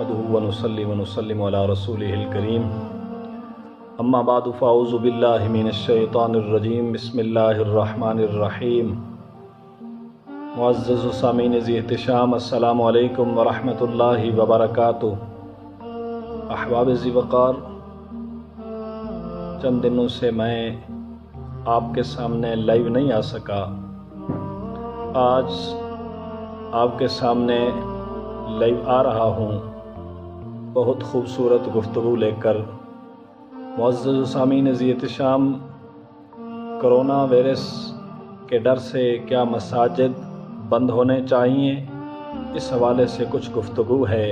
نحمده ونصلي ونسلم على رسوله الكريم اما بعد فاعوذ بالله من الشیطان الرجیم بسم اللہ الرحمن الرحیم۔ معزز سامعین ذی احتشام، السلام علیکم ورحمۃ اللہ وبرکاتہ۔ احباب ذی وقار، چند دنوں سے میں آپ کے سامنے لائیو نہیں آ سکا۔ آج آپ کے سامنے لائیو آ رہا ہوں بہت خوبصورت گفتگو لے کر۔ معزز سامعین ذی احتشام، کرونا وائرس کے ڈر سے کیا مساجد بند ہونے چاہیے، اس حوالے سے کچھ گفتگو ہے۔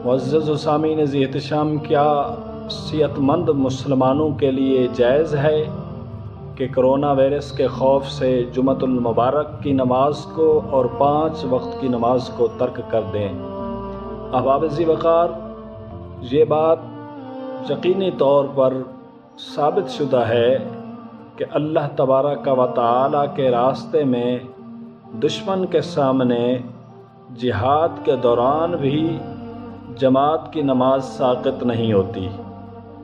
معزز سامعین ذی احتشام، کیا صحت مند مسلمانوں کے لیے جائز ہے کہ کرونا وائرس کے خوف سے جمعۃ المبارک کی نماز کو اور 5 وقت کی نماز کو ترک کر دیں؟ احباب ذی وقار، یہ بات یقینی طور پر ثابت شدہ ہے کہ اللہ تبارک و تعالی کے راستے میں دشمن کے سامنے جہاد کے دوران بھی جماعت کی نماز ساقط نہیں ہوتی۔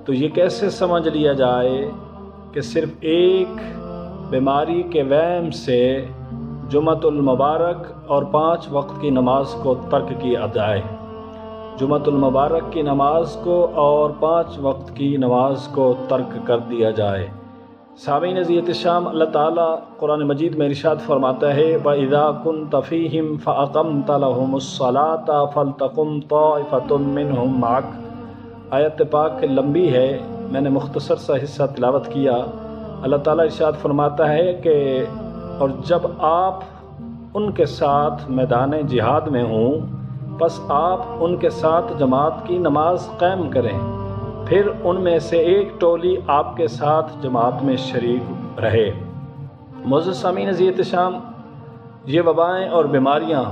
تو یہ کیسے سمجھ لیا جائے کہ صرف ایک بیماری کے وہم سے جمعۃ المبارک اور 5 وقت کی نماز کو ترک کیا جائے؟ جمعۃ المبارک کی نماز کو اور 5 وقت کی نماز کو ترک کر دیا جائے۔ سامعین ذی احتشام، اللہ تعالیٰ قرآن مجید میں ارشاد فرماتا ہے وَإِذَا كُنْتَ فِيهِمْ فَأَقَمْتَ لَهُمُ الصَّلَاةَ فَلْتَقُمْ طَائِفَةٌ مِّنْهُمْ مَعَكَ۔ آیت پاک لمبی ہے، میں نے مختصر سا حصہ تلاوت کیا۔ اللہ تعالیٰ ارشاد فرماتا ہے کہ اور جب آپ ان کے ساتھ میدان جہاد میں ہوں، پس آپ ان کے ساتھ جماعت کی نماز قائم کریں، پھر ان میں سے ایک ٹولی آپ کے ساتھ جماعت میں شریک رہے۔ معزز سامعین ذی احتشام، یہ وبائیں اور بیماریاں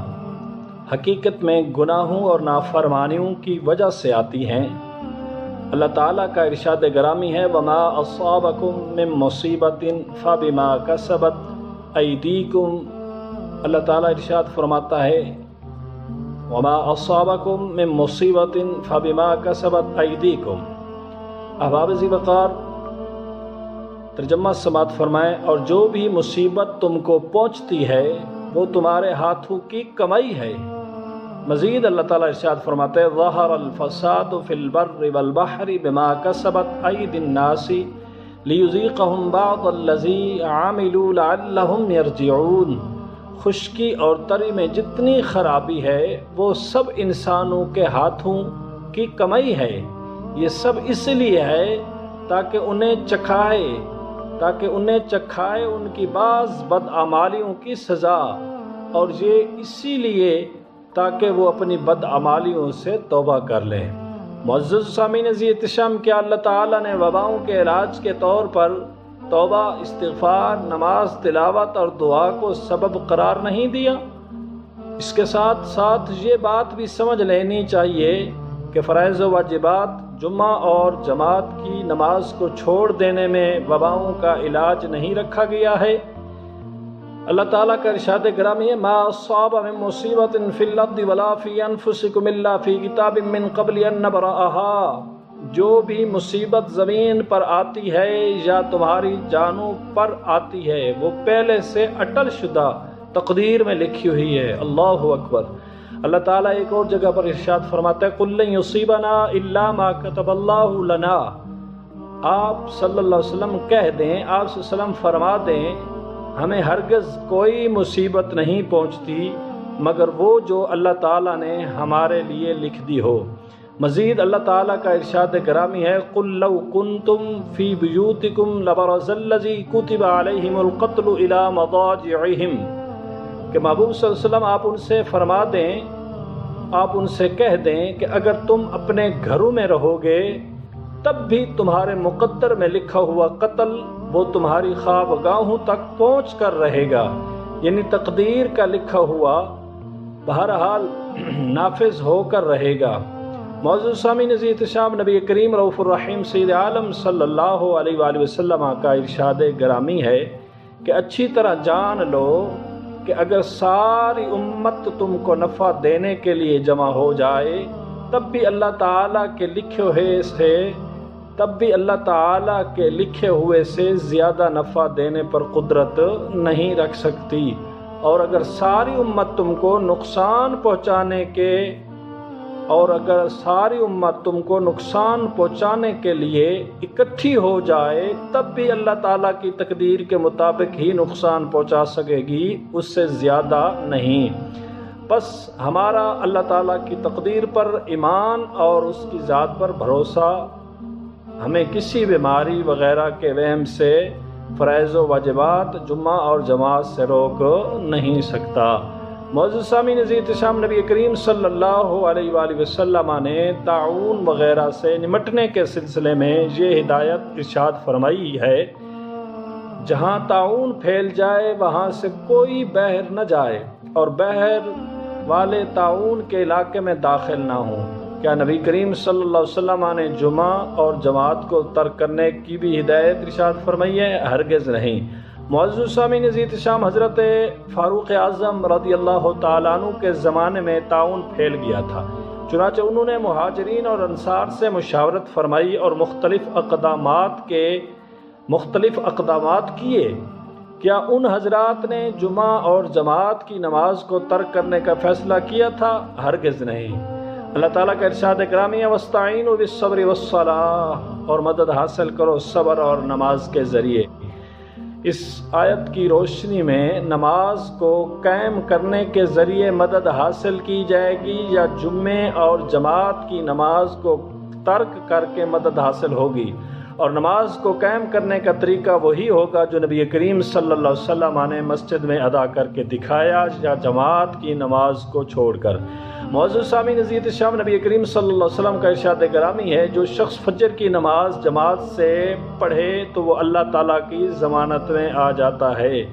حقیقت میں گناہوں اور نافرمانیوں کی وجہ سے آتی ہیں۔ اللہ تعالیٰ کا ارشاد گرامی ہے وَمَا أَصَابَكُم مِّن مُّصِيبَةٍ فَبِمَا كَسَبَتْ أَيْدِيكُمْ۔ اللہ تعالیٰ ارشاد فرماتا ہے وَمَا أَصَابَكُم مِّن مُّصِيبَةٍ فَبِمَا كَسَبَتْ أَيْدِيكُمْ۔ احباب ذی وقار، ترجمہ سماعت فرمائیں، اور جو بھی مصیبت تم کو پہنچتی ہے وہ تمہارے ہاتھوں کی کمائی ہے۔ مزید اللہ تعالیٰ ارشاد فرماتے ہیں ظَهَرَ الْفَسَادُ فِي الْبَرِّ وَالْبَحْرِ بِمَا كَسَبَتْ أَيْدِي النَّاسِ لِيُذِيقَهُمْ بَعْضَ الَّذِي عَمِلُوا لَعَلَّهُمْ يَرْجِعُونَ۔ خشکی اور تری میں جتنی خرابی ہے وہ سب انسانوں کے ہاتھوں کی کمائی ہے۔ یہ سب اس لیے ہے تاکہ انہیں چکھائے ان کی بعض بدعمالیوں کی سزا، اور یہ اسی لیے تاکہ وہ اپنی بدعمالیوں سے توبہ کر لیں۔ معزز سامعین ذی احتشام، کیا اللہ تعالیٰ نے وباؤں کے علاج کے طور پر توبہ، استغفار، نماز، تلاوت اور دعا کو سبب قرار نہیں دیا؟ اس کے ساتھ ساتھ یہ بات بھی سمجھ لینی چاہیے کہ فرائض و واجبات، جمعہ اور جماعت کی نماز کو چھوڑ دینے میں وباؤں کا علاج نہیں رکھا گیا ہے۔ اللہ تعالیٰ کا ارشاد گرامی ہے ما اصاب من مصیبت فی الارض ولا فی انفسکم الا فی کتاب من قبل ان نبرأها۔ جو بھی مصیبت زمین پر آتی ہے یا تمہاری جانوں پر آتی ہے وہ پہلے سے اٹل شدہ تقدیر میں لکھی ہوئی ہے۔ اللہ اکبر۔ اللہ تعالیٰ ایک اور جگہ پر ارشاد فرماتا ہے قل لن یصیبنا الا ما کتب اللہ لنا۔ آپ صلی اللہ علیہ وسلم کہہ دیں، آپ صلی اللہ علیہ وسلم فرما دیں، ہمیں ہرگز کوئی مصیبت نہیں پہنچتی مگر وہ جو اللہ تعالیٰ نے ہمارے لیے لکھ دی ہو۔ مزید اللہ تعالیٰ کا ارشاد گرامی ہے قُلْ لَوْ كُنْتُمْ فِي بُيُوتِكُمْ لَبَرَزَ الَّذِي كُتِبَ عَلَيْهِمُ الْقَتْلُ إِلَى مَضَاجِعِهِمْ کہ محبوب صلی اللہ علیہ وسلم آپ ان سے فرما دیں، آپ ان سے کہہ دیں کہ اگر تم اپنے گھروں میں رہو گے تب بھی تمہارے مقدر میں لکھا ہوا قتل وہ تمہاری خوابگاہوں تک پہنچ کر رہے گا، یعنی تقدیر کا لکھا ہوا بہرحال نافذ ہو کر رہے گا۔ معزز سامعین ذی احتشام، نبی کریم رؤوف الرحیم سید عالم صلی اللہ علیہ وآلہ وسلم کا ارشاد گرامی ہے کہ اچھی طرح جان لو کہ اگر ساری امت تم کو نفع دینے کے لیے جمع ہو جائے تب بھی اللہ تعالیٰ کے لکھے ہوئے سے زیادہ نفع دینے پر قدرت نہیں رکھ سکتی، اور اگر ساری امت تم کو نقصان پہنچانے کے لیے اکٹھی ہو جائے تب بھی اللہ تعالیٰ کی تقدیر کے مطابق ہی نقصان پہنچا سکے گی، اس سے زیادہ نہیں۔ بس ہمارا اللہ تعالیٰ کی تقدیر پر ایمان اور اس کی ذات پر بھروسہ ہمیں کسی بیماری وغیرہ کے وہم سے فرائض و واجبات جمعہ اور جماعت سے روک نہیں سکتا۔ معزز سامعین عزیز احتشام، نبی کریم صلی اللہ علیہ وآلہ وسلم نے طاعون وغیرہ سے نمٹنے کے سلسلے میں یہ ہدایت ارشاد فرمائی ہے، جہاں طاعون پھیل جائے وہاں سے کوئی باہر نہ جائے اور باہر والے طاعون کے علاقے میں داخل نہ ہوں۔ کیا نبی کریم صلی اللہ علیہ وسلم نے جمعہ اور جماعت کو ترک کرنے کی بھی ہدایت ارشاد فرمائی ہے؟ ہرگز نہیں۔ معزز سامعین عزیز احتشام، حضرت فاروق اعظم رضی اللہ تعالیٰ عنہ کے زمانے میں طاعون پھیل گیا تھا، چنانچہ انہوں نے مہاجرین اور انصار سے مشاورت فرمائی اور مختلف اقدامات کیے۔ کیا ان حضرات نے جمعہ اور جماعت کی نماز کو ترک کرنے کا فیصلہ کیا تھا؟ ہرگز نہیں۔ اللہ تعالیٰ کا ارشاد گرامی ہے، وَاسْتَعِينُوا بِالصَّبْرِ وَالصَّلَاةِ، اور مدد حاصل کرو صبر اور نماز کے ذریعے۔ اس آیت کی روشنی میں نماز کو قائم کرنے کے ذریعے مدد حاصل کی جائے گی یا جمعے اور جماعت کی نماز کو ترک کر کے مدد حاصل ہوگی؟ اور نماز کو قائم کرنے کا طریقہ وہی ہوگا جو نبی کریم صلی اللہ علیہ وسلم نے مسجد میں ادا کر کے دکھایا یا جماعت کی نماز کو چھوڑ کر۔ معزز سامعین عزیز احتشام، نبی کریم صلی اللہ علیہ وسلم کا ارشاد گرامی ہے، جو شخص فجر کی نماز جماعت سے پڑھے تو وہ اللہ تعالیٰ کی ضمانت میں آ جاتا ہے۔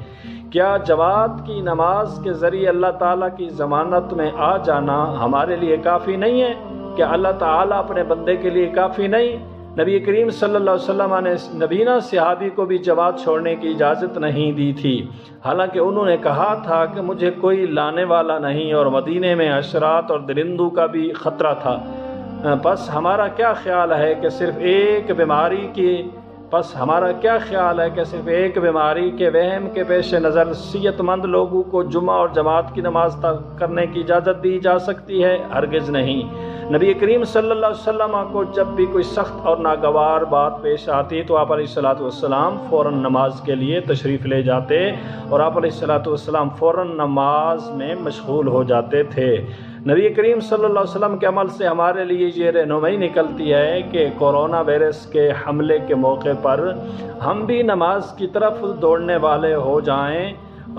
کیا جماعت کی نماز کے ذریعے اللہ تعالیٰ کی ضمانت میں آ جانا ہمارے لیے کافی نہیں ہے؟ کیا اللہ تعالیٰ اپنے بندے کے لیے کافی نہیں؟ نبی کریم صلی اللہ علیہ وسلم نے نبینا صحابی کو بھی جماعت چھوڑنے کی اجازت نہیں دی تھی، حالانکہ انہوں نے کہا تھا کہ مجھے کوئی لانے والا نہیں اور مدینے میں حشرات اور درندوں کا بھی خطرہ تھا۔ بس ہمارا کیا خیال ہے کہ صرف ایک بیماری کے وہم کے پیش نظر صحت مند لوگوں کو جمعہ اور جماعت کی نماز کرنے کی اجازت دی جا سکتی ہے؟ ہرگز نہیں۔ نبی کریم صلی اللہ علیہ وسلم کو جب بھی کوئی سخت اور ناگوار بات پیش آتی تو آپ علیہ الصلوۃ والسلام فوراً نماز کے لیے تشریف لے جاتے اور آپ علیہ الصلوۃ والسلام فوراً نماز میں مشغول ہو جاتے تھے۔ نبی کریم صلی اللہ علیہ وسلم کے عمل سے ہمارے لیے یہ رہنمائی نکلتی ہے کہ کورونا وائرس کے حملے کے موقع پر ہم بھی نماز کی طرف دوڑنے والے ہو جائیں،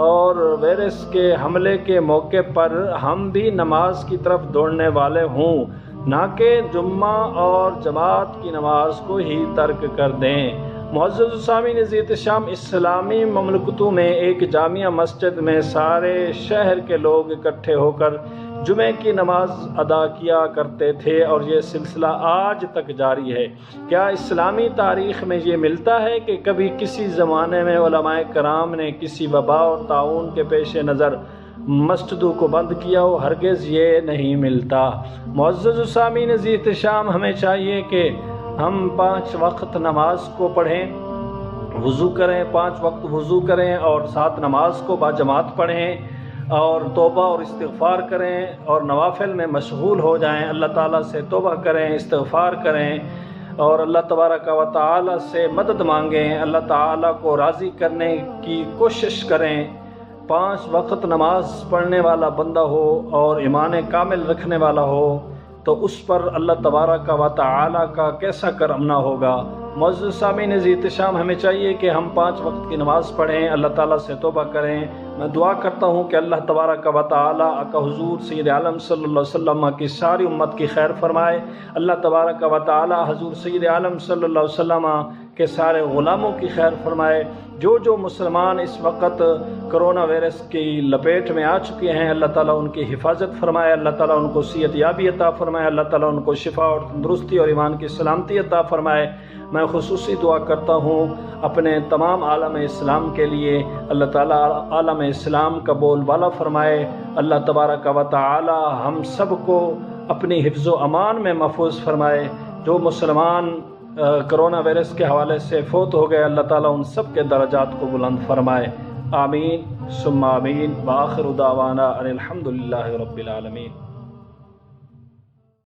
اور وائرس کے حملے کے موقع پر ہم بھی نماز کی طرف دوڑنے والے ہوں، نہ کہ جمعہ اور جماعت کی نماز کو ہی ترک کر دیں۔ معزز سامعین عزیز احتشام، اسلامی مملکتوں میں ایک جامع مسجد میں سارے شہر کے لوگ اکٹھے ہو کر جمعے کی نماز ادا کیا کرتے تھے، اور یہ سلسلہ آج تک جاری ہے۔ کیا اسلامی تاریخ میں یہ ملتا ہے کہ کبھی کسی زمانے میں علماء کرام نے کسی وبا اور طاعون کے پیش نظر مسجدوں کو بند کیا ہو؟ ہرگز یہ نہیں ملتا۔ معزز سامعین عزیز احتشام، ہمیں چاہیے کہ ہم 5 وقت نماز کو پڑھیں، وضو کریں، 5 وقت وضو کریں اور 7 نماز کو باجماعت پڑھیں اور توبہ اور استغفار کریں اور نوافل میں مشغول ہو جائیں، اللہ تعالیٰ سے توبہ کریں، استغفار کریں اور اللہ تبارک و تعالیٰ سے مدد مانگیں، اللہ تعالیٰ کو راضی کرنے کی کوشش کریں۔ 5 وقت نماز پڑھنے والا بندہ ہو اور ایمان کامل رکھنے والا ہو تو اس پر اللہ تبارک و تعالیٰ کا کیسا کرم نہ ہوگا۔ معزز سامعین عزیز احتشام، ہمیں چاہیے کہ ہم 5 وقت کی نماز پڑھیں، اللہ تعالیٰ سے توبہ کریں۔ میں دعا کرتا ہوں کہ اللہ تبارک و تعالیٰ کا حضور سید عالم صلی اللہ علیہ وسلم کی ساری امت کی خیر فرمائے۔ اللہ تبارک و تعالیٰ حضور سید عالم صلی اللہ علیہ وسلم کے سارے غلاموں کی خیر فرمائے۔ جو مسلمان اس وقت کرونا وائرس کی لپیٹ میں آ چکے ہیں، اللہ تعالیٰ ان کی حفاظت فرمائے، اللہ تعالیٰ ان کو صحت یابی عطا فرمائے، اللہ تعالیٰ ان کو شفا اور تندرستی اور ایمان کی سلامتی عطا فرمائے۔ میں خصوصی دعا کرتا ہوں اپنے تمام عالم اسلام کے لیے، اللہ تعالیٰ عالم اسلام کا بول بالا فرمائے، اللہ تبارک و تعالی ہم سب کو اپنی حفظ و امان میں محفوظ فرمائے۔ جو مسلمان کرونا وائرس کے حوالے سے فوت ہو گئے، اللہ تعالیٰ ان سب کے درجات کو بلند فرمائے، آمین ثم آمین، وآخر دعوانا ان الحمد للہ رب العالمین۔